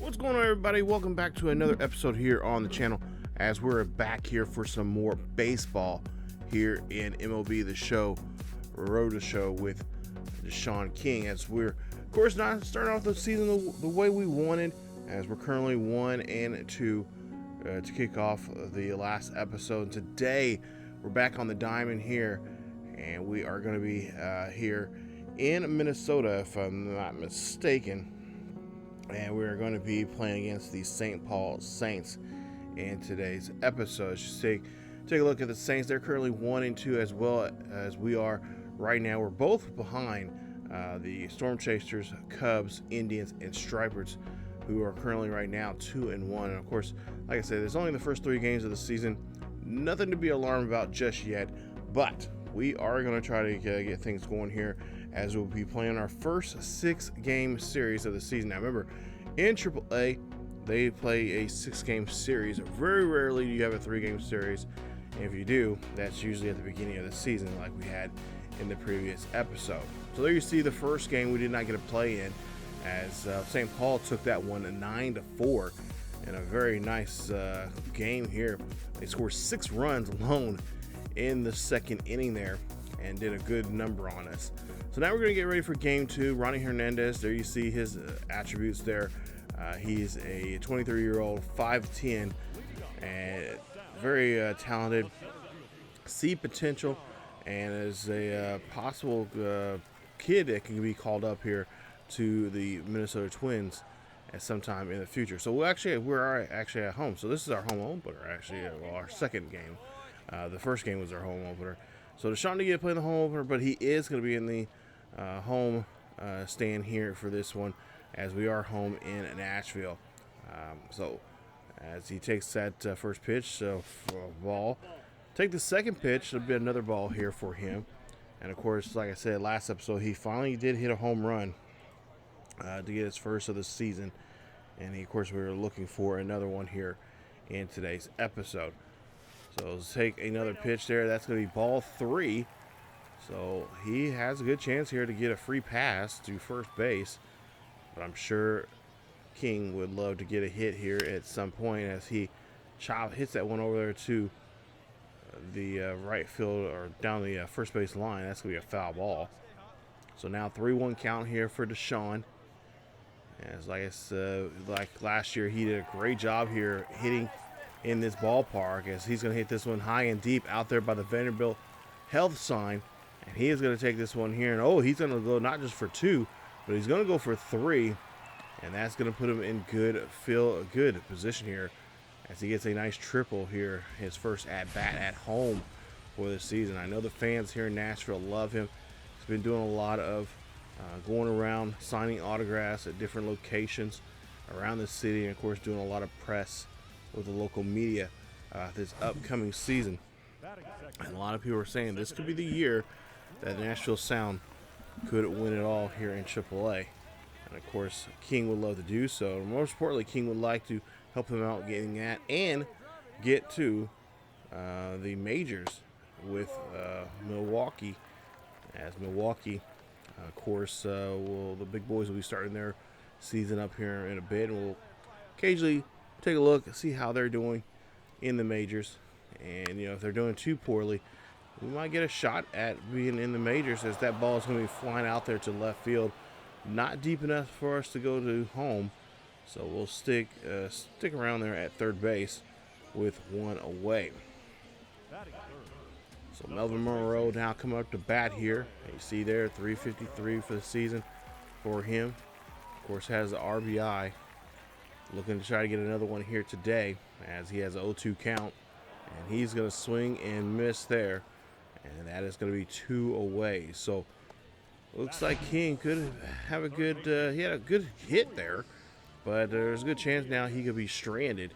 What's going on, everybody? Welcome back to another episode here on the channel as we're back here for some more baseball here in MLB The Show, Road to Show with Deshaun King, as we're, of course, not starting off the season the way we wanted, as we're currently 1-2 to kick off the last episode. And today, we're back on the diamond here, and we are going to be here in Minnesota, if I'm not mistaken. And we're going to be playing against the St. Paul Saints in today's episode. Just take a look at the Saints. They're currently 1-2 as well as we are right now. We're both behind the Storm Chasers, Cubs, Indians, and Stripers, who are currently right now 2-1. And of course, like I said, it's only the first 3 games of the season. Nothing to be alarmed about just yet, but we are going to try to get things going here, as we'll be playing our first 6-game series of the season. Now remember, in AAA, they play a 6-game series. Very rarely do you have a 3-game series. And if you do, that's usually at the beginning of the season, like we had in the previous episode. So there you see the first game we did not get a play in, as St. Paul took that one 9-4 in a very nice game here. They scored 6 runs alone in the second inning there and did a good number on us. So now we're going to get ready for game 2. Ronny Henriquez, there you see his attributes there. He's a 23-year-old, 5'10", and very talented, see potential, and is a possible kid that can be called up here to the Minnesota Twins at some time in the future. So we're actually at home. So this is our home opener, actually, our second game. The first game was our home opener. So Deshaun didn't get to play the home opener, but he is going to be in the home stand here for this one, as we are home in Nashville. So as he takes that first pitch, for a ball, take the second pitch, it'll be another ball here for him. And of course, like I said last episode, he finally did hit a home run to get his first of the season. And of course, we were looking for another one here in today's episode. So let's take another pitch there. That's going to be ball 3. So he has a good chance here to get a free pass to first base. But I'm sure King would love to get a hit here at some point, as he hits that one over there to the right field, or down the first base line. That's going to be a foul ball. So now 3-1 count here for Deshaun. As like I said, like last year, he did a great job here hitting in this ballpark, as he's going to hit this one high and deep out there by the Vanderbilt health sign. And he is going to take this one here, and he's going to go not just for 2, but he's going to go for 3, and that's going to put him in good position here, as he gets a nice triple here, his first at-bat at home for this season. I know the fans here in Nashville love him. He's been doing a lot of going around signing autographs at different locations around the city, and of course doing a lot of press with the local media this upcoming season. And a lot of people are saying this could be the year that Nashville Sound could win it all here in AAA. And of course, King would love to do so. Most importantly, King would like to help him out getting that and get to the majors with Milwaukee. As Milwaukee, of course, the big boys will be starting their season up here in a bit, and we'll occasionally take a look and see how they're doing in the majors. And if they're doing too poorly, we might get a shot at being in the majors, as that ball is going to be flying out there to left field, not deep enough for us to go to home. So we'll stick around there at third base with 1 away. So Melvin Monroe now coming up to bat here. You see there, 353 for the season for him. Of course, has the RBI. Looking to try to get another one here today, as he has an 0-2 count. And he's going to swing and miss there. And that is going to be 2 away. So looks like King could have a good, he had a good hit there. But there's a good chance now he could be stranded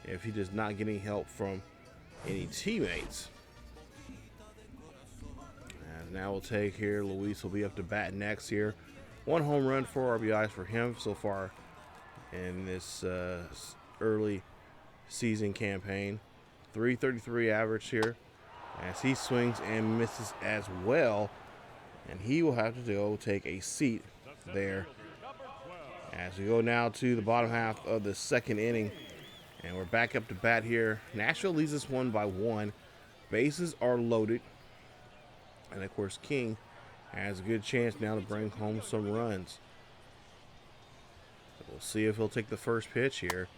if he does not get any help from any teammates. And now we'll take here, Luis will be up to bat next here. 1 home run, 4 RBIs for him so far in this early season campaign. 333 average here, as he swings and misses as well, and he will have to go take a seat there As we go now to the bottom half of the second inning, and we're back up to bat here. Nashville leads this one by 1. Bases are loaded, and of course King has a good chance now to bring home some runs. We'll see if he'll take the first pitch here,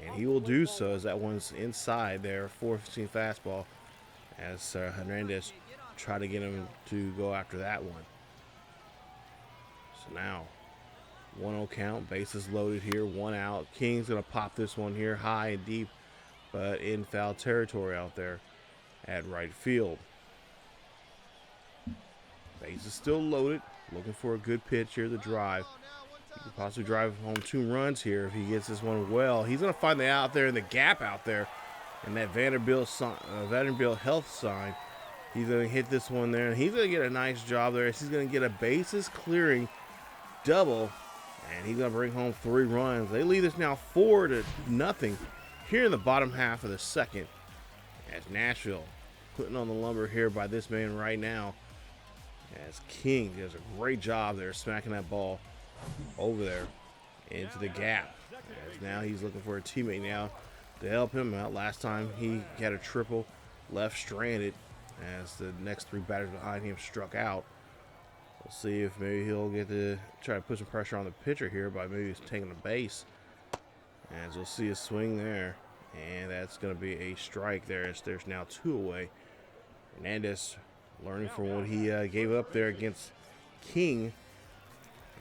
and he will do so as that one's inside there. 4-15 fastball as Hernandez try to get him to go after that one. So now 1-0 count, bases loaded here, 1 out. King's going to pop this one here high and deep, but in foul territory out there at right field. Bases still loaded, looking for a good pitch here to drive. He could possibly drive home 2 runs here if he gets this one well. He's going to find the out there in the gap out there, and that Vanderbilt health sign. He's going to hit this one there, and he's going to get a nice job there. He's going to get a bases clearing double, and he's going to bring home 3 runs. They lead this now 4-0 here in the bottom half of the second, as Nashville putting on the lumber here by this man right now, as King does a great job there smacking that ball over there into the gap. As now he's looking for a teammate now to help him out. Last time he had a triple, left stranded as the next 3 batters behind him struck out. We'll see if maybe he'll get to try to put some pressure on the pitcher here by maybe taking the base. As we'll see a swing there, and that's going to be a strike there as there's now 2 away. Hernandez learning from what he gave up there against King,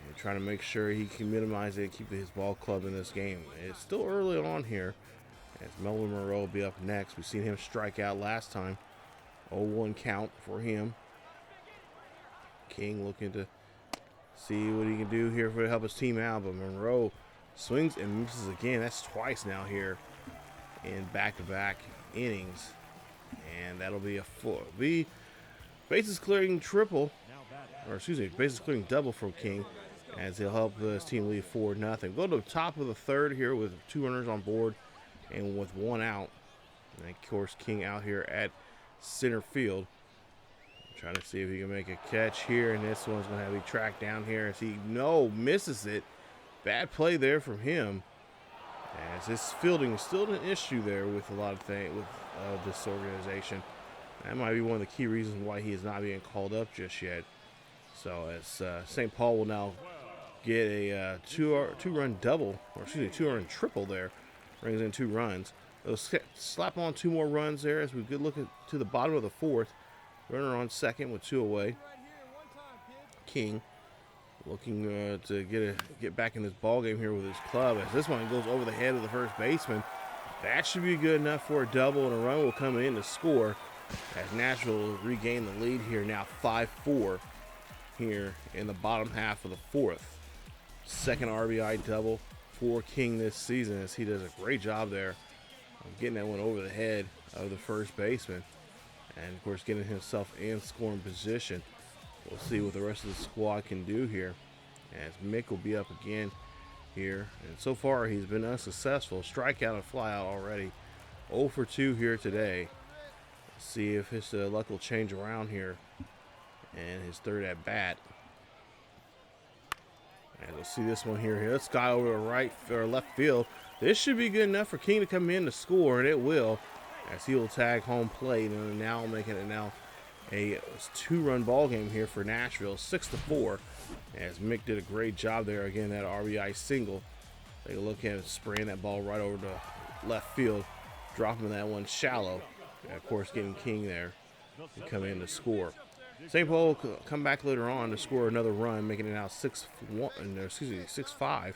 and trying to make sure he can minimize it and keep his ball club in this game. It's still early on here, as Melvin Monroe will be up next. We've seen him strike out last time. 0-1 count for him. King looking to see what he can do here to help his team out, but Monroe swings and misses again. That's twice now here in back-to-back innings, and that'll be a bases clearing triple, or excuse me, bases clearing double from King, as he'll help his team lead 4-0. Go to the top of the third here with 2 runners on board and with 1 out. And of course, King out here at center field, trying to see if he can make a catch here, and this one's going to have to be tracked down here as he misses it. Bad play there from him, as his fielding is still an issue there with a lot of things with this organization. That might be one of the key reasons why he is not being called up just yet. So as St. Paul will now get a 2-run double, or excuse me, 2-run triple there, brings in 2 runs. They'll slap on 2 more runs there as we could look to the bottom of the 4th. Runner on second with 2 away. King looking to get back in this ball game here with his club, as this one goes over the head of the first baseman. That should be good enough for a double, and a run will come in to score as Nashville will regain the lead here now 5-4 here in the bottom half of the 4th. Second RBI double for King this season, as he does a great job there of getting that one over the head of the first baseman, and of course getting himself in scoring position. We'll see what the rest of the squad can do here, as Mick will be up again here, and so far he's been unsuccessful. Strikeout and flyout already. 0 for 2 here today. Let's see if his luck will change around here and his 3rd at bat. And we'll see this one here. This guy over to right or left field. This should be good enough for King to come in to score, and it will, as he will tag home plate, and now making it now a 2-run ball game here for Nashville, 6-4, as Mick did a great job there. Again, that RBI single. Take a look at it, spraying that ball right over to left field, dropping that one shallow. And of course, getting King there to come in to score. St. Paul will come back later on to score another run, making it now 6-5.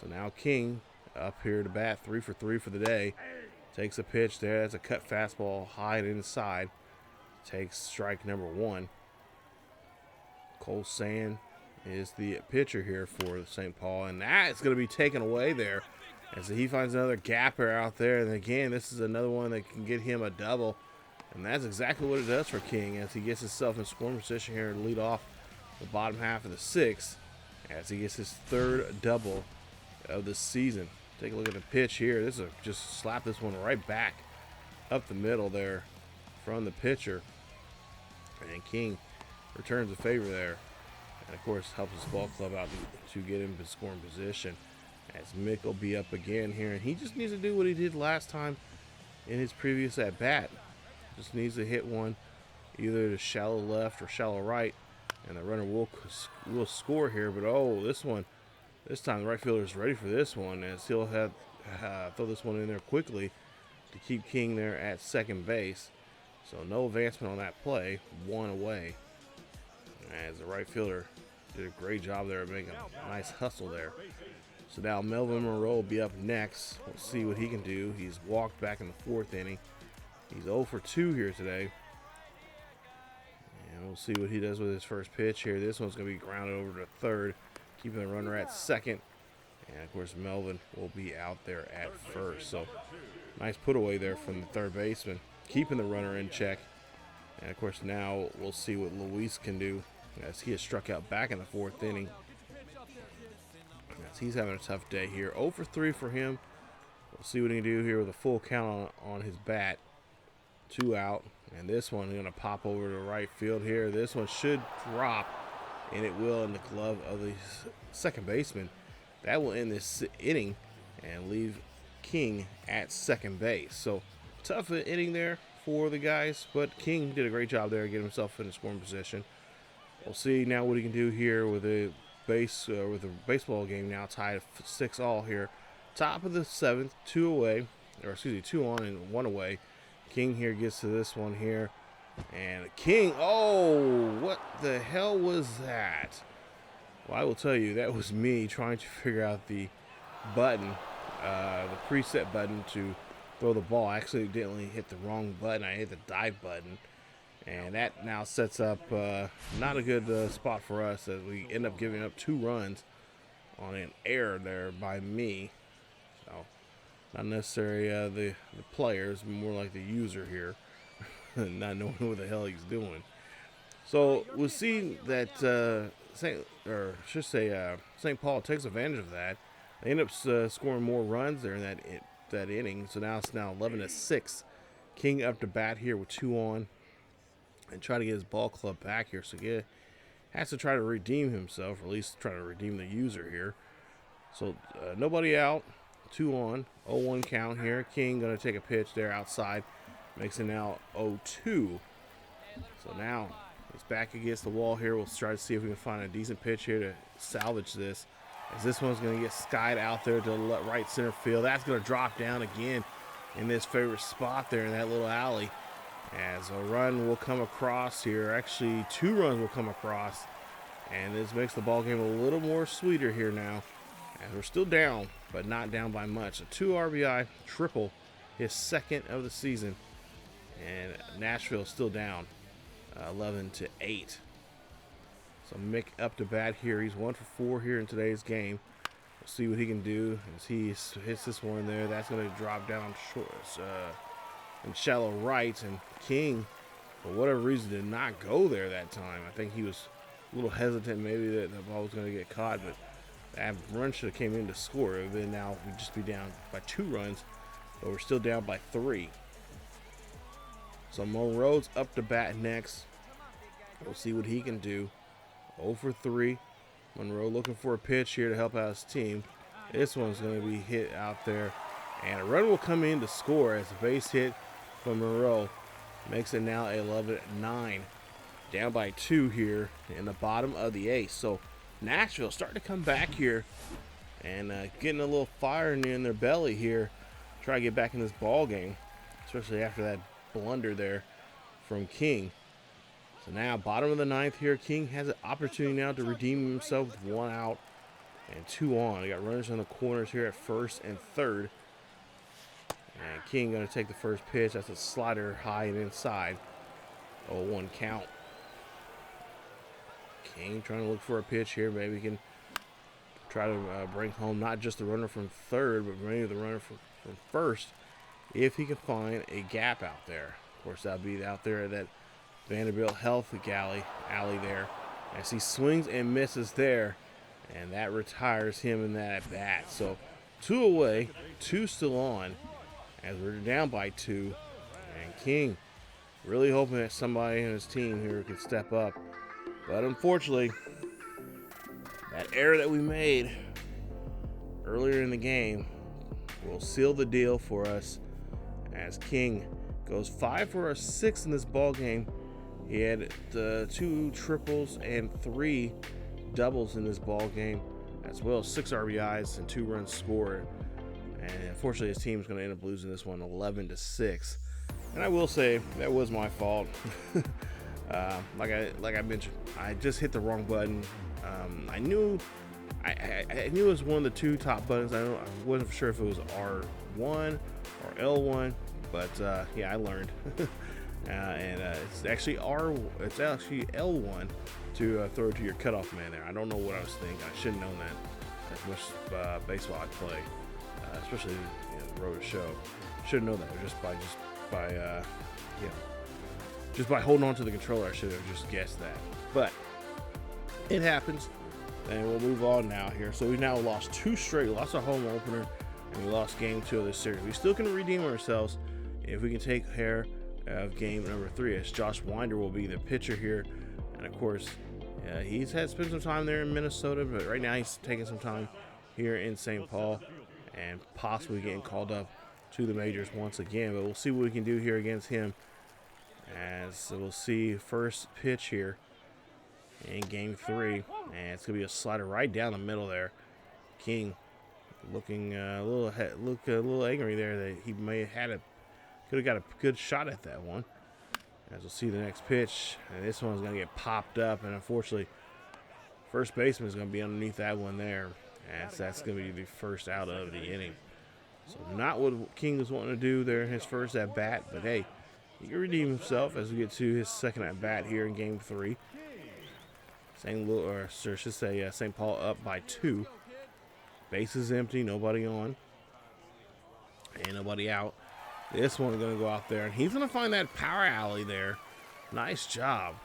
So now King up here to bat, 3 for 3 for the day. Takes a pitch there. That's a cut fastball high and inside. Takes strike number 1. Cole Sand is the pitcher here for St. Paul, and that is going to be taken away there as he finds another gapper out there. And again, this is another one that can get him a double, and that's exactly what it does for King as he gets himself in scoring position here to lead off the bottom half of the 6th as he gets his 3rd double of the season. Take a look at the pitch here. This is just slap this one right back up the middle there from the pitcher. And King returns the favor there And of course, helps his ball club out to get him in scoring position. As Mick will be up again here, and he just needs to do what he did last time in his previous at bat. Just needs to hit one either to shallow left or shallow right, and the runner will score here. But this time the right fielder is ready for this one, as he'll have throw this one in there quickly to keep King there at second base. So no advancement on that play, one away. As the right fielder did a great job there of making a nice hustle there. So now Melvin Monroe will be up next. We'll see what he can do. He's walked back in the 4th inning. He's 0 for 2 here today. And we'll see what he does with his first pitch here. This one's going to be grounded over to third, keeping the runner at second. And, of course, Melvin will be out there at first. So nice put away there from the third baseman, keeping the runner in check. And, of course, now we'll see what Luis can do, as he has struck out back in the 4th inning. As he's having a tough day here. 0 for 3 for him. We'll see what he can do here with a full count on his bat. 2 out. And this one going to pop over to right field here. This one should drop, and it will, in the glove of the second baseman. That will end this inning and leave King at second base. So tough inning there for the guys, but King did a great job there getting himself in the scoring position. We'll see now what he can do here with a baseball game now tied 6-all here. Top of the 7th, 2 on and 1 away. King here gets to this one here, and King, oh, what the hell was that? Well, I will tell you, that was me trying to figure out the button, the preset button to throw the ball. I accidentally hit the wrong button. I hit the dive button, and that now sets up not a good spot for us, as we end up giving up 2 runs on an error there by me. So not necessarily the players, more like the user here, not knowing what the hell he's doing. So we'll see that St. Paul takes advantage of that. They end up scoring more runs there in that inning. So now it's 11-6. King up to bat here with 2 on, and try to get his ball club back here. So has to try to redeem himself, or at least try to redeem the user here. So nobody out, 2 on, 0-1 count here. King going to take a pitch there outside, makes it now 0-2. So now he's back against the wall here. We'll try to see if we can find a decent pitch here to salvage this, as this one's going to get skied out there to right center field. That's going to drop down again in this favorite spot there in that little alley, as a run will come across here. Actually, 2 runs will come across, and this makes the ball game a little more sweeter here now, as we're still down, but not down by much. A 2 RBI triple, his 2nd of the season, and Nashville still down 11-8. So Mick up to bat here. He's 1 for 4 here in today's game. We'll see what he can do as he hits this one there. That's going to drop down short in shallow right, and King, for whatever reason, did not go there that time. I think he was a little hesitant, maybe that the ball was going to get caught, but that run should have came in to score. Then now we'd just be down by 2 runs, but we're still down by 3. So Monroe's up to bat next. We'll see what he can do. 0 for 3. Monroe looking for a pitch here to help out his team. This one's going to be hit out there, and a run will come in to score as a base hit from Monroe makes it now 11-9. Down by 2 here in the bottom of the 8th. So Nashville starting to come back here and getting a little fire in their belly here. Try to get back in this ball game, especially after that blunder there from King. So now bottom of the 9th here. King has an opportunity now to redeem himself with 1 out and 2 on. They got runners on the corners here at 1st and 3rd. And King going to take the first pitch. That's a slider high and inside. 0-1 count. King trying to look for a pitch here. Maybe he can try to bring home not just the runner from 3rd, but maybe the runner from 1st, if he can find a gap out there. Of course, that'll be out there at that Vanderbilt Health alley there, as he swings and misses there, and that retires him in that at bat. So 2 away, 2 still on, as we're down by 2, and King really hoping that somebody in his team here could step up, but unfortunately that error that we made earlier in the game will seal the deal for us, as King goes 5 for 6 in this ball game. He had 2 triples and 3 doubles in this ball game, as well as 6 RBIs and 2 runs scored. And unfortunately, his team is going to end up losing this one 11-6. And I will say that was my fault. Like I mentioned, I just hit the wrong button. I knew it was one of the 2 top buttons. I wasn't sure if it was R1 or L1, but yeah, I learned. And it's actually L1 to throw it to your cutoff man there. I don't know what I was thinking. I should have known that. As much baseball I play, especially the road show, should have known that just by holding on to the controller. I should have just guessed that. But it happens, and we'll move on now here. So we now lost 2 straight. We lost our home opener, and we lost game 2 of this series. We still can redeem ourselves if we can take care of game number 3, as Josh Winder will be the pitcher here. And of course, he's spent some time there in Minnesota, but right now he's taking some time here in St. Paul and possibly getting called up to the majors once again. But we'll see what we can do here against him, as we'll see first pitch here in game 3, and it's gonna be a slider right down the middle there. King looking a little angry there that he may have could have got a good shot at that one. As we'll see the next pitch, and this one's gonna get popped up, and unfortunately, first baseman is gonna be underneath that one there, as that's gonna be the first out of the inning. So not what King was wanting to do there in his first at bat, but hey, he can redeem himself as we get to his second at bat here in game 3. St. Paul up by 2. Bases empty, nobody on, and nobody out. This one's going to go out there, and he's going to find that power alley there. Nice job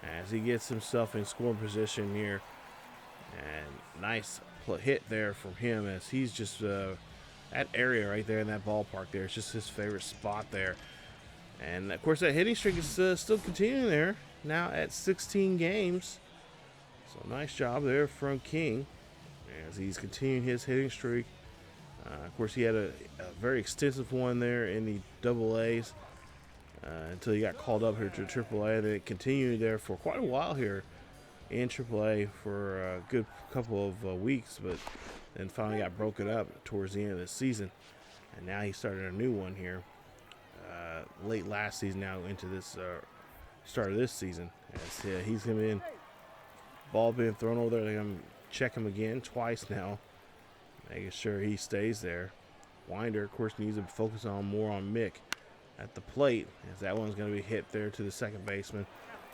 as he gets himself in scoring position here. And nice hit there from him, as he's just that area right there in that ballpark there. It's just his favorite spot there. And, of course, that hitting streak is still continuing there, now at 16 games. So nice job there from King as he's continuing his hitting streak. Of course, he had a very extensive one there in the double A's until he got called up here to triple A. And it continued there for quite a while here in triple A for a good couple of weeks, but then finally got broken up towards the end of the season. And now he started a new one here late last season, now into this start of this season. As he's coming in, ball being thrown over there. They're going to check him again twice now, making sure he stays there. Winder, of course, needs to focus more on Mick at the plate, as that one's going to be hit there to the second baseman.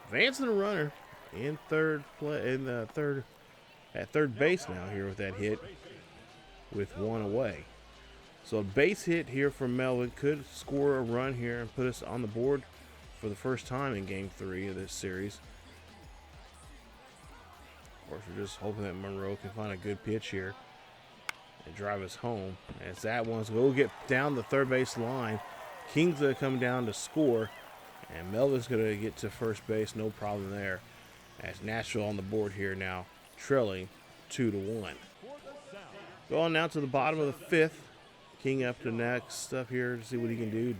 Advancing the runner in third base now here with that hit, with 1 away. So a base hit here from Melvin could score a run here and put us on the board for the first time in game 3 of this series. Of course, we're just hoping that Monroe can find a good pitch here and drive us home, as that one's going to get down the third base line. King's going to come down to score, and Melvin's going to get to first base, no problem there, as Nashville on the board here now, trailing 2-1. Going now to the bottom of the 5th. King up to next up here to see what he can do. A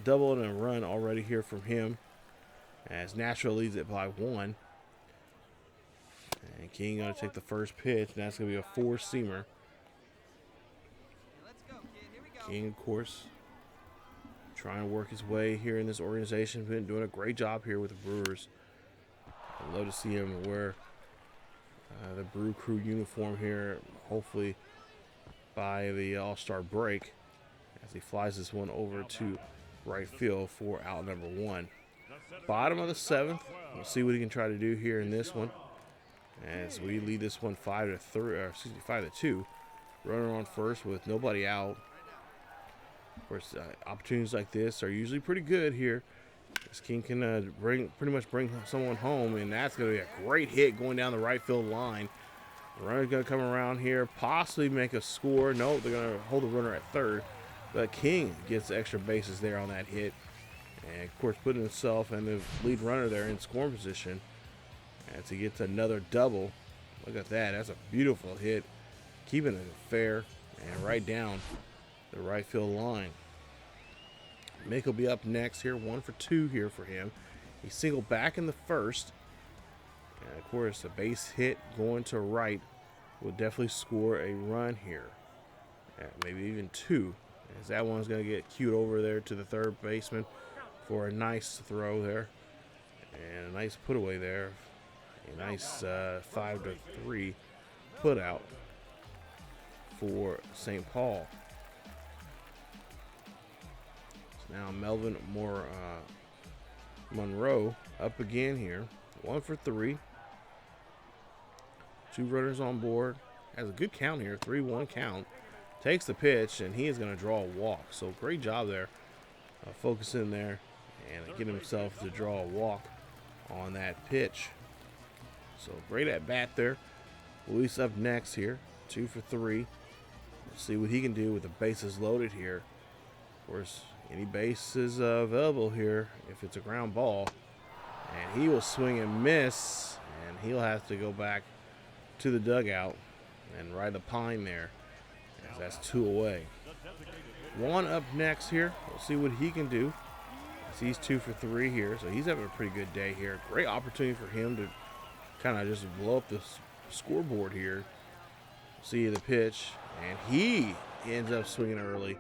double and a run already here from him, as Nashville leads it by 1. And King going to take the first pitch, and that's going to be a 4-seamer. King, of course, trying to work his way here in this organization. Been doing a great job here with the Brewers. I'd love to see him wear the Brew Crew uniform here, hopefully by the All-Star break, as he flies this one over to right field for out number 1. Bottom of the 7th. We'll see what he can try to do here in this one, as we lead this one 5-2. Runner on first with nobody out. Of course, opportunities like this are usually pretty good here, as King can pretty much bring someone home, and that's going to be a great hit going down the right field line. The runner's going to come around here, possibly make a score. No, they're going to hold the runner at third, but King gets extra bases there on that hit, and of course putting himself and the lead runner there in scoring position as he gets another double Look at that. That's a beautiful hit. Keeping it fair and right down the right field line. Mick will be up next here. 1 for 2 here for him. He singled back in the first. And, of course, a base hit going to right will definitely score a run here. Maybe even 2. As that one's going to get cued over there to the third baseman for a nice throw there. And a nice put away there. A nice 5-3 put out for St. Paul. So now Melvin Monroe up again here. 1 for 3. 2 runners on board. Has a good count here. 3-1 count. Takes the pitch, and he is going to draw a walk. So great job there. Focusing there and getting himself to draw a walk on that pitch. So great at bat there. Luis up next here. 2 for 3. Let's see what he can do with the bases loaded here. Of course, any bases available here if it's a ground ball. And he will swing and miss. And he'll have to go back to the dugout and ride the pine there. As that's 2 away. 1 up next here. We'll see what he can do. He's 2 for 3 here. So he's having a pretty good day here. Great opportunity for him to kind of just blow up the scoreboard here. See the pitch, and he ends up swinging early.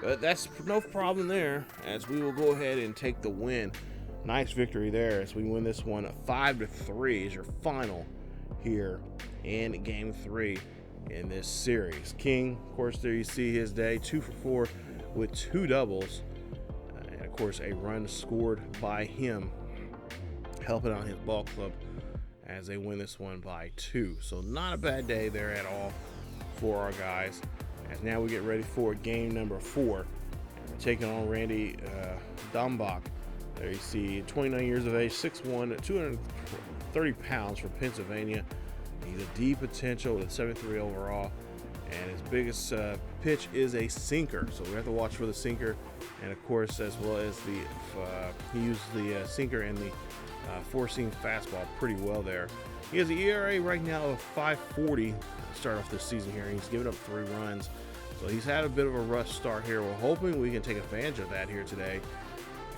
But that's no problem there, as we will go ahead and take the win. Nice victory there as we win this one 5-3 is your final here in Game 3 in this series. King, of course, there you see his day, 2 for 4 with 2 doubles. And, of course, a run scored by him, helping out his ball club as they win this one by 2. So not a bad day there at all for our guys. As now we get ready for game number 4. Taking on Randy Dobnak. There you see 29 years of age, 6'1", 230 pounds from Pennsylvania. He's a deep potential with a 73 overall. And his biggest pitch is a sinker. So we have to watch for the sinker. And of course, as well as he used the sinker and the four-seam fastball pretty well there. He has an ERA right now of 5.40 to start off this season here. He's given up 3 runs. So he's had a bit of a rough start here. We're hoping we can take advantage of that here today.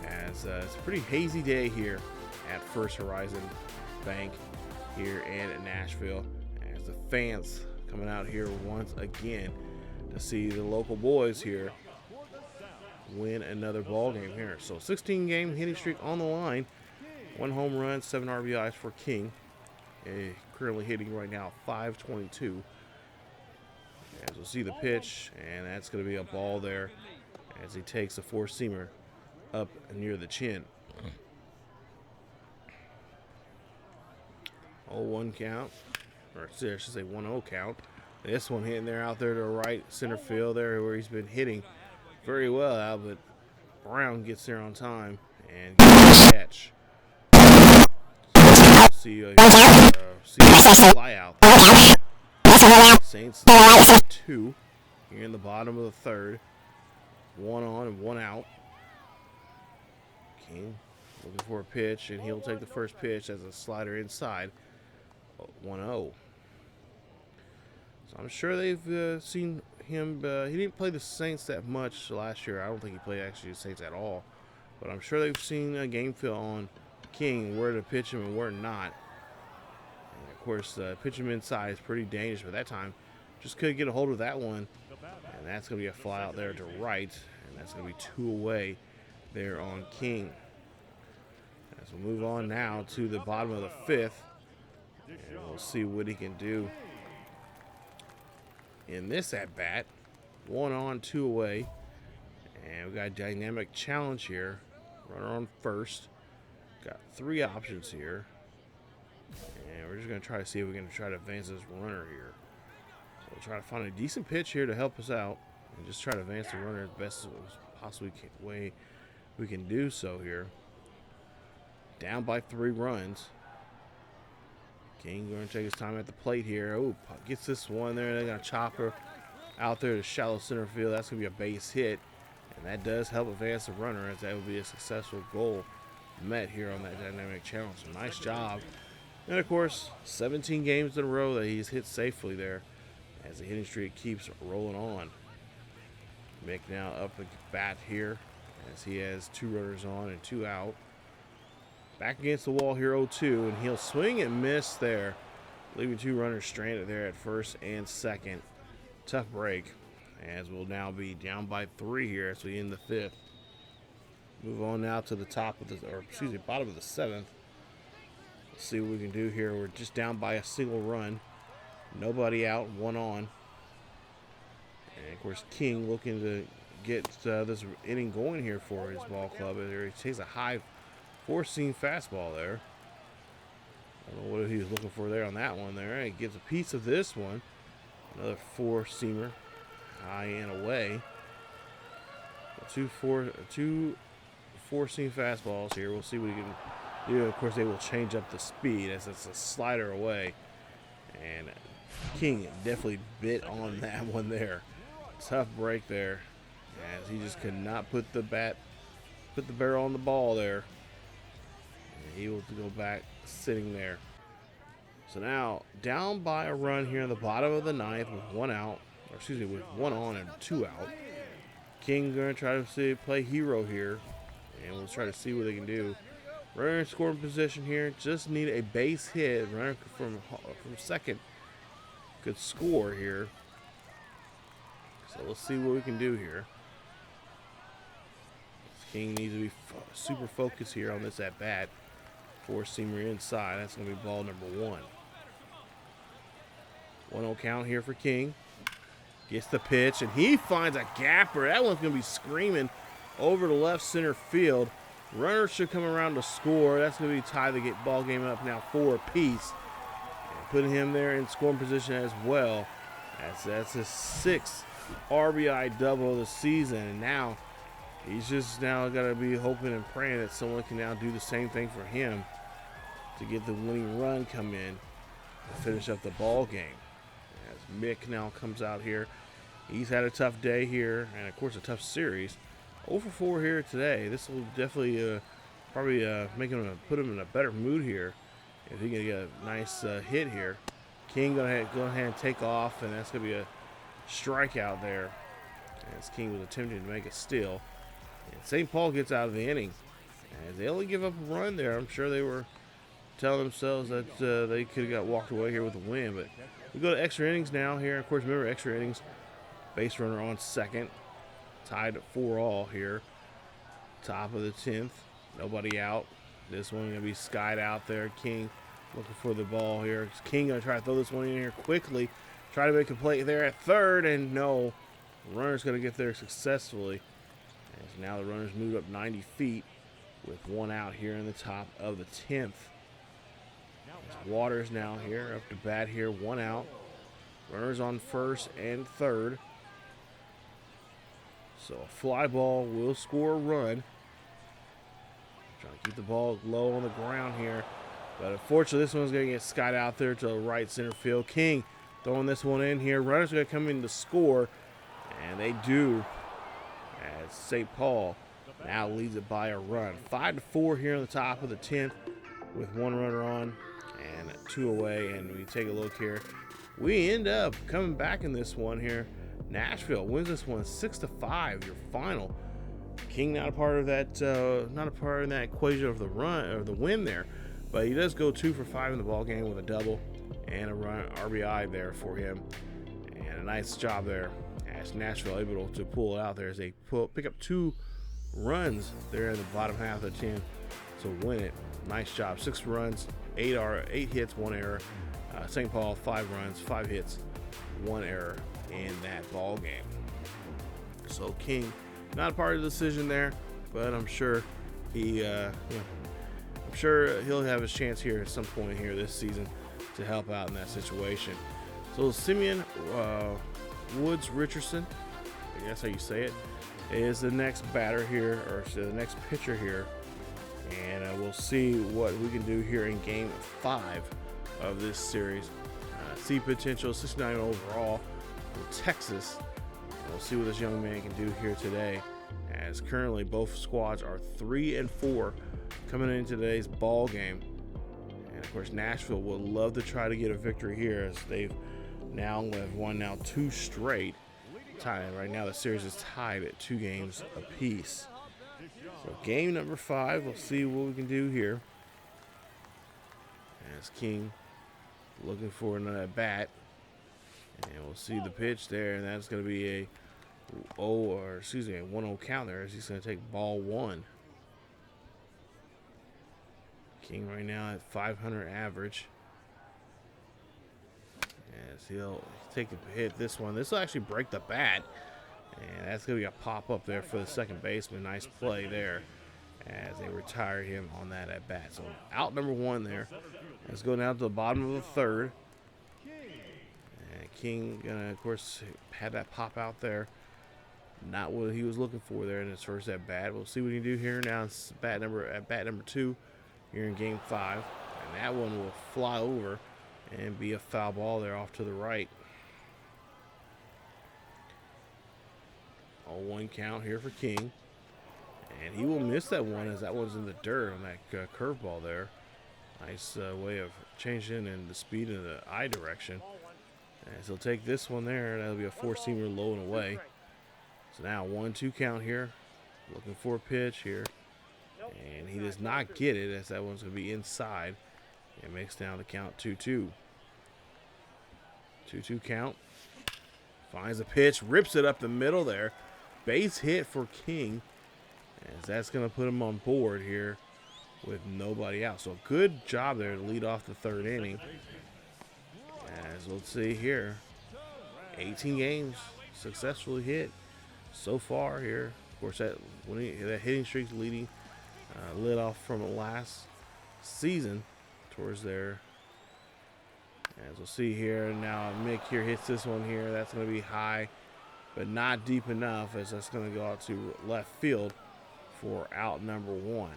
As it's a pretty hazy day here at First Horizon Bank here in Nashville. As the fans coming out here once again to see the local boys here win another ball game here. So 16-game hitting streak on the line. 1 home run, 7 RBIs for King. Currently hitting right now 522. As we'll see the pitch, and that's going to be a ball there as he takes a 4-seamer up near the chin. 0-1 count, or I should say 1-0 count. This one hitting there out there to right center field there where he's been hitting very well out, but Brown gets there on time and gets a catch. See a fly out there. Saints 2 here in the bottom of the 3rd. 1 on and 1 out. King looking for a pitch, and he'll take the first pitch as a slider inside. 1-0. So I'm sure they've seen him. He didn't play the Saints that much last year. I don't think he played actually the Saints at all. But I'm sure they've seen a game film on King, where to pitch him and where not. And of course, pitch him inside is pretty dangerous, but that time just couldn't get a hold of that one. And that's going to be a fly out there to right, and that's going to be 2 away there on King. As we move on now to the bottom of the 5th, and we'll see what he can do in this at-bat. 1 on, 2 away. And we got a dynamic challenge here. Runner on first. Got 3 options here. And we're just going to try to see if we can try to advance this runner here. So we'll try to find a decent pitch here to help us out. And just try to advance the runner as best as possibly way we can do so here. Down by 3 runs. King going to take his time at the plate here. Oh, gets this one there. They're going to chop her out there to shallow center field. That's going to be a base hit. And that does help advance the runner, as that would be a successful goal met here on that dynamic challenge. So nice job And of course, 17 games in a row that he's hit safely there as the hitting streak keeps rolling on. Mick now up at bat here as he has 2 runners on and 2 out. Back against the wall here, 0-2, and he'll swing and miss there, leaving 2 runners stranded there at first and second. Tough break, as we'll now be down by 3 here as we end the 5th. Move on now to the bottom of the 7th. Let's see what we can do here. We're just down by a single run. Nobody out, 1 on. And of course, King looking to get this inning going here for his ball club. He takes a high 4-seam fastball there. I don't know what he was looking for there on that one there. He gets a piece of this one. Another 4-seamer, high and away. 2 4-seam fastballs here. We'll see what he can do. Of course, they will change up the speed as it's a slider away. And King definitely bit on that one there. Tough break there, as he just could not put the barrel on the ball there. And he will go back sitting there. So now down by a run here in the bottom of the 9th with 1 out, with 1 on and 2 out. King going to try to play hero here, and we'll try to see what they can do. Runner in scoring position here, just need a base hit. Runner from second could score here. So let's see what we can do here. King needs to be super focused here on this at bat. 4-seamer inside. That's going to be ball number 1. 1-0 count here for King. Gets the pitch, and he finds a gapper. That one's going to be screaming over the left center field. Runner should come around to score. That's going to be tie the ball game up now 4 apiece. And putting him there in scoring position as well. That's his 6th RBI double of the season. And now he's just got to be hoping and praying that someone can now do the same thing for him to get the winning run come in to finish up the ball game. As Mick now comes out here. He's had a tough day here, and of course a tough series. 0 for 4 here today. This will definitely probably put him in a better mood here if he can get a nice hit here. King go ahead and take off, and that's going to be a strikeout there as King was attempting to make a steal. And St. Paul gets out of the inning. As they only give up a run there, I'm sure they were telling themselves that they could have got walked away here with a win. But we go to extra innings now here. Of course, remember extra innings, base runner on second. Tied at 4-all here. Top of the 10th. Nobody out. This one going to be skied out there. King looking for the ball here. King going to try to throw this one in here quickly. Try to make a play there at third, and no. Runner's going to get there successfully. As now the runners moved up 90 feet with 1 out here in the top of the 10th. Waters now here up to bat here, 1 out. Runners on first and third. So a fly ball will score a run. Trying to keep the ball low on the ground here. But unfortunately, this one's going to get skied out there to the right center field. King throwing this one in here. Runners are going to come in to score. And they do. As St. Paul now leads it by a run. 5-4 here on the top of the 10th with 1 runner on and 2 away. And we take a look here. We end up coming back in this one here. Nashville wins this one 6-5, your final. King not a part of that equation of the run or the win there, but he does go 2 for 5 in the ball game with a double and a run RBI there for him, and a nice job there as Nashville able to pull it out there as they pick up 2 runs there in the bottom half of the 10 to win it. Nice job, 6 runs, 8 hits, 1 error. St. Paul 5 runs, 5 hits, 1 error in that ball game. So King not a part of the decision there, but I'm sure I'm sure he'll have his chance here at some point here this season to help out in that situation. So Simeon Woods-Richardson, I guess how you say it, is the next batter here, or the next pitcher here, and we'll see what we can do here in Game 5 of this series. See potential 69 overall from Texas. We'll see what this young man can do here today, as currently both squads are 3-4 coming into today's ball game. And of course, Nashville would love to try to get a victory here, as they've now have won 2 straight. Right now, the series is tied at 2 games apiece. So game number 5, we'll see what we can do here. As King looking for another at bat, and we'll see the pitch there, and that's going to be a 1-0 count there, as he's going to take ball 1. King right now at 500 average. As he'll take a hit this one. This will actually break the bat. And that's going to be a pop-up there for the second baseman. Nice play there as they retire him on that at-bat. So out number 1 there. Let's go down to the bottom of the 3rd. And King going to, of course, had that pop out there. Not what he was looking for there in his first at-bat. We'll see what he can do here now. It's at bat number 2 here in game 5. And that one will fly over and be a foul ball there off to the right. 0-1 count here for King. And he will miss that one, as that one's in the dirt on that curveball there. Nice way of changing and the speed in the eye direction. As he'll take this one there, that'll be a 4-seamer low and away. So now 1-2 count here. Looking for a pitch here. And he does not get it, as that one's going to be inside. It makes down the count 2-2. 2-2 count. Finds a pitch, rips it up the middle there. Base hit for King, as that's going to put him on board here with nobody out. So good job there to lead off the 3rd inning. As we'll see here, 18 games successfully hit so far here. Of course, that hitting streak's leading, lit off from last season towards there. As we'll see here, now Mick here hits this one here. That's going to be high, but not deep enough, as that's going to go out to left field for out number 1.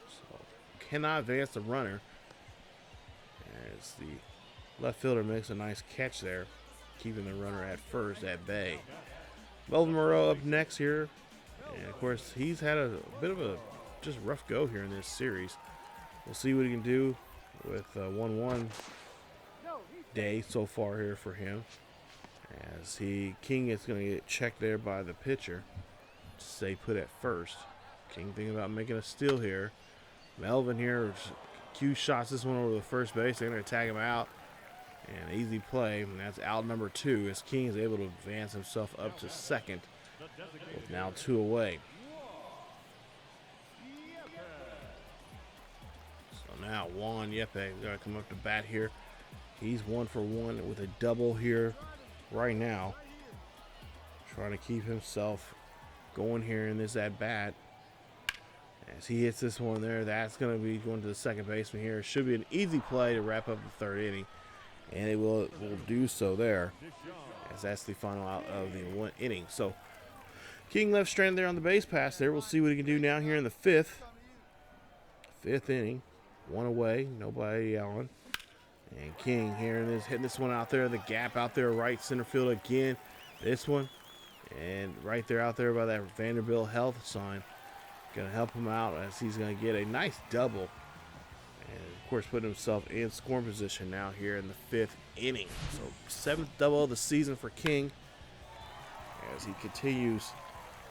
So cannot advance the runner, as the left fielder makes a nice catch there, keeping the runner at first at bay. Melvin Moreau up next here, and of course he's had a bit of a just rough go here in this series. We'll see what he can do with 1-1 day so far here for him, as King is going to get checked there by the pitcher to stay put at first. King thinking about making a steal here. Melvin here, Q shots this one over the first base. They're going to tag him out, and easy play, and that's out number 2, as King is able to advance himself up to second with now 2 away. So now Juan Yepe is going to come up to bat here. He's 1 for 1 with a double here right now, trying to keep himself going here in this at-bat. As he hits this one there, that's going to be going to the second baseman here. It should be an easy play to wrap up the 3rd inning, and it will do so there, as that's the final out of the 1 inning. So King left stranded there on the base pass there. We'll see what he can do now here in the 5th inning. 1 away, nobody on. And King here hitting this one out there, the gap out there, right center field again. This one, and right there out there by that Vanderbilt Health sign, going to help him out, as he's going to get a nice double. And of course, putting himself in scoring position now here in the 5th inning. So 7th double of the season for King, as he continues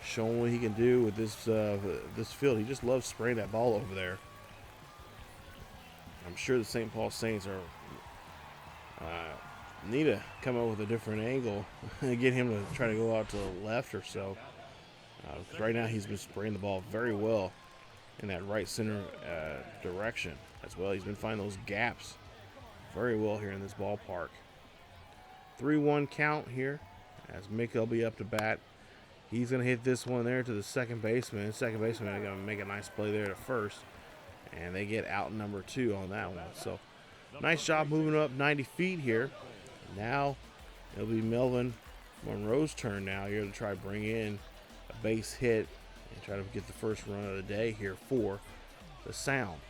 showing what he can do with this field. He just loves spraying that ball over there. I'm sure the St. Paul Saints are need to come up with a different angle and get him to try to go out to the left or so. Right now he's been spraying the ball very well in that right center direction as well. He's been finding those gaps very well here in this ballpark. 3-1 count here, as Mick will be up to bat. He's going to hit this one there to the second baseman. Second baseman is going to make a nice play there to first, and they get out number 2 on that one. So nice job moving up 90 feet here. Now it'll be Melvin Monroe's turn now here to try to bring in a base hit and try to get the first run of the day here for the Sound.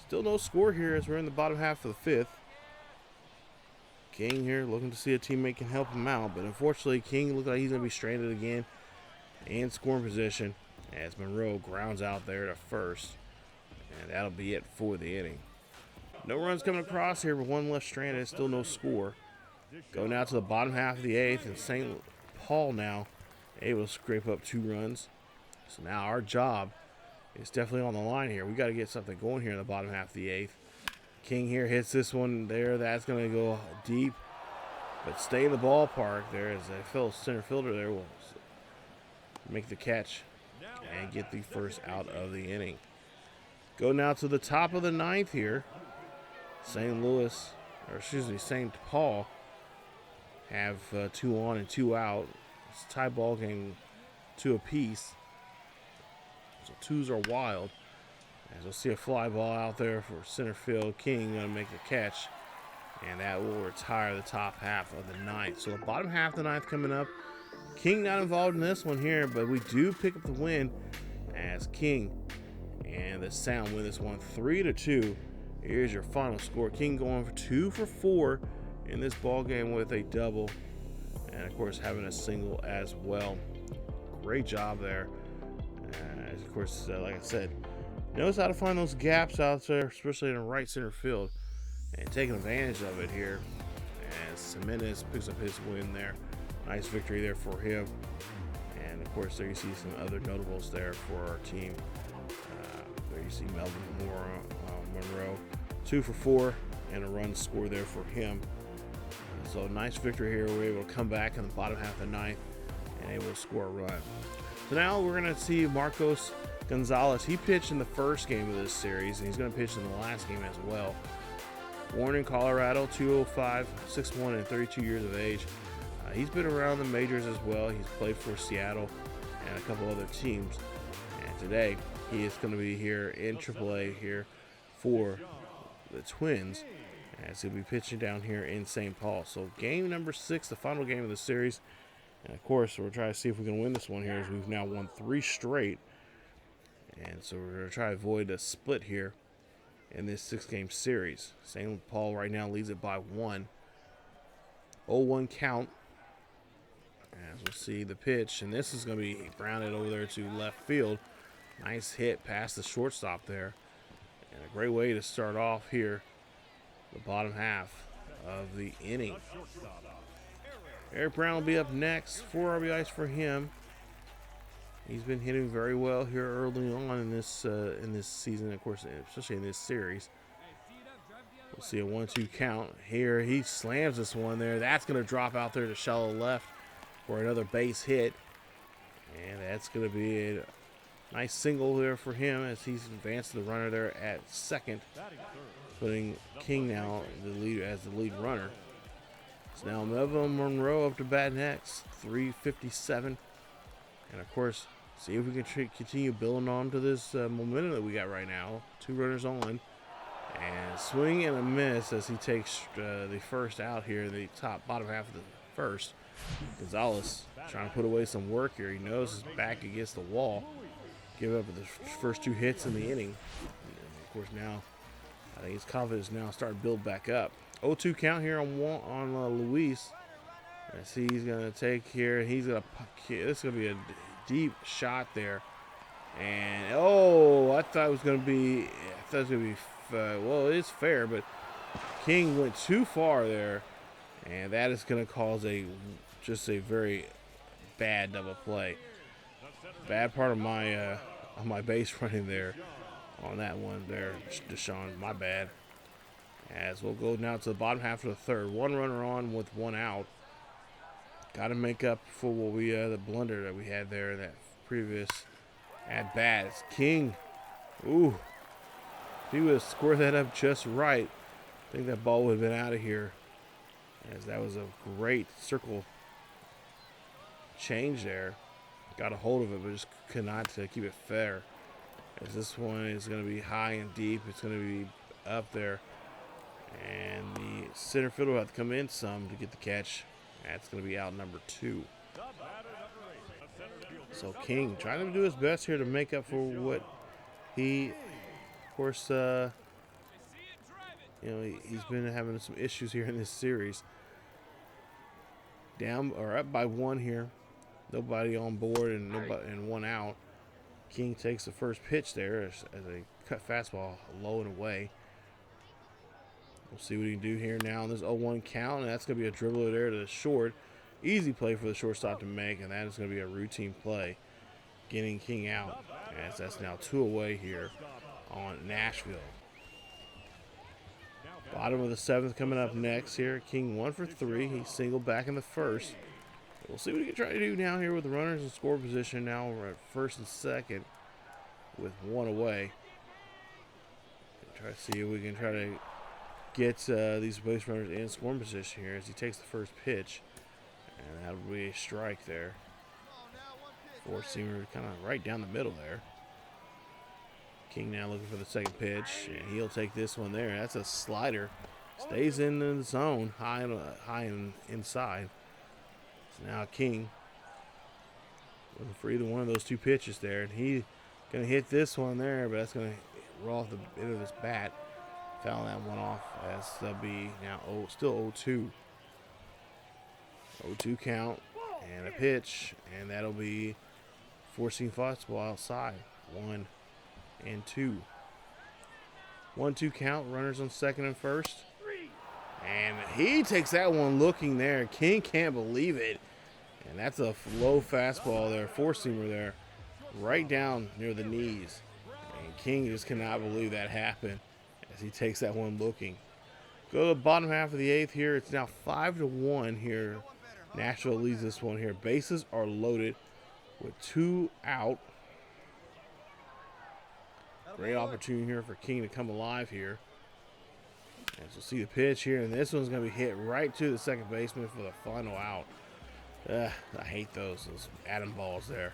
Still no score here as we're in the bottom half of the 5th. King here looking to see a teammate can help him out, but unfortunately King looks like he's going to be stranded again in scoring position as Monroe grounds out there to first, and that'll be it for the inning. No runs coming across here, but one left stranded. Still no score. Go now to the bottom half of the 8th, and St. Paul now able to scrape up 2 runs. So now our job is definitely on the line here. We got to get something going here in the bottom half of the 8th. King here hits this one there. That's going to go deep, but stay in the ballpark. There is a fellow center fielder there will make the catch and get the first out of the inning. Go now to the top of the 9th here. St. Paul have 2 on and 2 out. It's a tie ball game, 2 apiece. So 2s are wild. As we'll see a fly ball out there for center field. King going to make the catch, and that will retire the top half of the 9th. So the bottom half of the 9th coming up. King not involved in this one here, but we do pick up the win as King and the Sound win this one 3-2. Here's your final score. King going for 2 for 4 in this ball game with a double, and of course having a single as well. Great job there. Of course, like I said, knows how to find those gaps out there, especially in the right center field, and taking advantage of it here. As Jimenez picks up his win there. Nice victory there for him. And of course, there you see some other notables there for our team. There you see Melvin Monroe, 2 for 4, and a run score there for him. So nice victory here. We're able to come back in the bottom half of the 9th and able to score a run. So now we're going to see Marco Gonzales. He pitched in the first game of this series, and he's going to pitch in the last game as well. Born in Colorado, 205, 6'1", and 32 years of age. He's been around the majors as well. He's played for Seattle and a couple other teams. And today, he is going to be here in AAA here for the Twins, as he'll be pitching down here in St. Paul. So game number 6, the final game of the series. And of course, we're trying to see if we can win this one here, as we've now won 3 straight. And so we're going to try to avoid a split here in this 6-game series. St. Paul right now leads it by 1. 0-1 count. As we'll see the pitch, and this is going to be grounded over there to left field. Nice hit past the shortstop there. And a great way to start off here, the bottom half of the inning. Eric Brown will be up next. 4 RBIs for him. He's been hitting very well here early on in this season, of course, especially in this series. We'll see a 1-2 count here. He slams this one there. That's going to drop out there to shallow left for another base hit, and that's going to be a nice single there for him as he's advanced the runner there at second, putting King now as the lead runner. So now Melvin Monroe up to bat next, 357. And of course, see if we can continue building on to this momentum that we got right now. 2 runners on. And swing and a miss as he takes the first out here in the bottom half of the first. Gonzales trying to put away some work here. He knows his back against the wall. Give up the first 2 hits in the inning. And of course now, I think his confidence now starting to build back up. 0-2 count here on Luis. I see he's going to take here. This is going to be a deep shot there. And, I thought it was going to be, well, it's fair, but King went too far there. And that is going to cause just a very bad double play. Bad part of my base running there on that one there, Deshaun. My bad. As we'll go now to the bottom half of the third. 1 runner on with 1 out. Got to make up for what the blunder that we had there in that previous at bat. It's King. Ooh. If he would have scored that up just right, I think that ball would have been out of here. As that was a great circle change there. Got a hold of it, but just could not keep it fair. As this one is going to be high and deep. It's going to be up there. And the center fielder will have to come in some to get the catch. That's going to be out number 2. So King trying to do his best here to make up for what he, of course, he's been having some issues here in this series. Down or up by 1 here. Nobody on board and 1 out. King takes the first pitch there as a cut fastball low and away. We'll see what he can do here now on this 0-1 count, and that's going to be a dribbler there to the short. Easy play for the shortstop to make, and that is going to be a routine play, getting King out, as that's now 2 away here on Nashville. Bottom of the 7th coming up next here. King 1 for 3. He singled back in the first. We'll see what he can try to do now here with the runners in score position. Now we're at first and second with 1 away. Try to see if we can try to get these base runners in scoring position here as he takes the first pitch. And that'll be a strike there. Four-seamer kind of right down the middle there. King now looking for the second pitch, and he'll take this one there. That's a slider. Stays in the zone, high and inside. So now King looking for either one of those 2 pitches there, and he's going to hit this one there, but that's going to roll off the end of his bat. Foul that one off as they'll be now still 0-2. 0-2 count and a pitch, and that'll be forcing fastball outside. 1-2. 1-2 count, runners on second and first. And he takes that one looking there. King can't believe it. And that's a low fastball there, four-seamer there, right down near the knees. And King just cannot believe that happened as he takes that one looking. Go to the bottom half of the 8th here. It's now 5-1 here. Nashville leads this one here. Bases are loaded with 2 out. Great opportunity here for King to come alive here. As you'll see the pitch here, and this one's going to be hit right to the second baseman for the final out. I hate those atom balls there.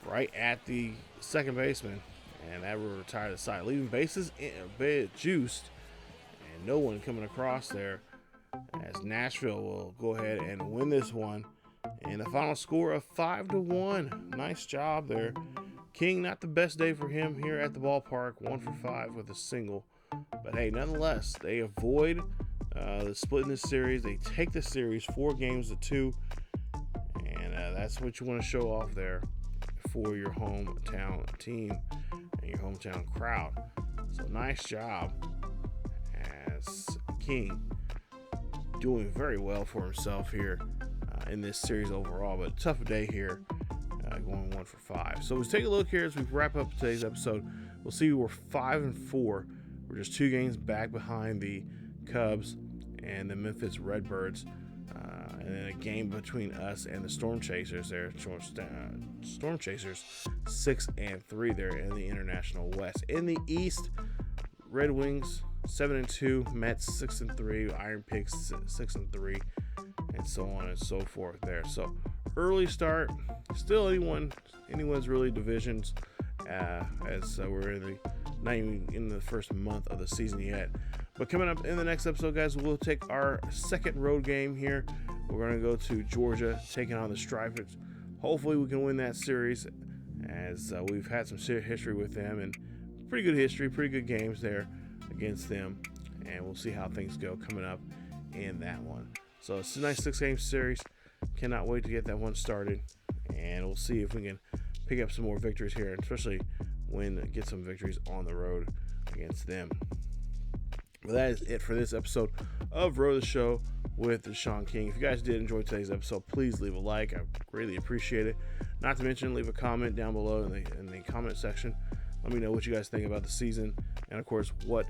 Right at the second baseman, and that will retire the side, leaving bases juiced, and no one coming across there. As Nashville will go ahead and win this one, and a final score of 5-1. Nice job there. King, not the best day for him here at the ballpark. 1 for 5 with a single. But hey, nonetheless, they avoid the split in this series. They take the series 4 games to 2. And that's what you want to show off there for your hometown team and your hometown crowd. So nice job as King doing very well for himself here in this series overall. But tough day here. Going 1 for 5. So let's take a look here as we wrap up today's episode. We'll see we're 5-4. We're just 2 games back behind the Cubs and the Memphis Redbirds. And then a game between us and the Storm Chasers there. Storm Chasers 6-3 there in the International West. In the East, Red Wings 7-2, Mets 6-3, Iron Pigs 6-3, and so on and so forth there. So early start, still anyone's really divisions, as we're not even in the first month of the season yet. But coming up in the next episode, guys, we'll take our second road game here. We're going to go to Georgia, taking on the Stripers. Hopefully we can win that series, as we've had some history with them, and pretty good history, pretty good games there against them. And we'll see how things go coming up in that one. So it's a nice 6-game series. Cannot wait to get that one started, and we'll see if we can pick up some more victories here, especially get some victories on the road against them. But that is it for this episode of Row the Show with Deshaun King. If you guys did enjoy today's episode, please leave a like. I greatly appreciate it. Not to mention, leave a comment down below in the comment section. Let me know what you guys think about the season, and of course what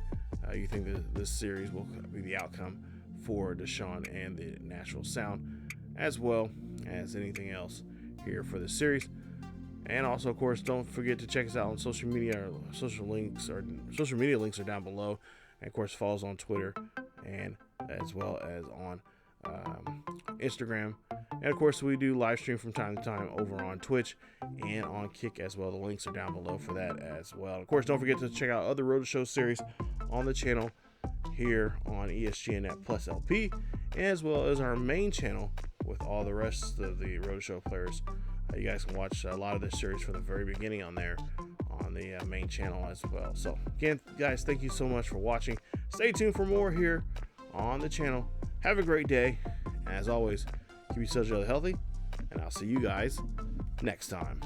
you think this series will be the outcome for Deshaun and the Nashville Sound, as well as anything else here for the series. And also, of course, don't forget to check us out on social media. Our social media links are down below. And of course, follow us on Twitter and as well as on Instagram. And of course, we do live stream from time to time over on Twitch and on Kick as well. The links are down below for that as well. Of course, don't forget to check out other Road to Show series on the channel here on ESGNet Plus LP, as well as our main channel with all the rest of the Road to Show players. You guys can watch a lot of this series from the very beginning on there on the main channel as well. So again, guys, thank you so much for watching. Stay tuned for more here on the channel. Have a great day. As always, keep yourselves really healthy, and I'll see you guys next time.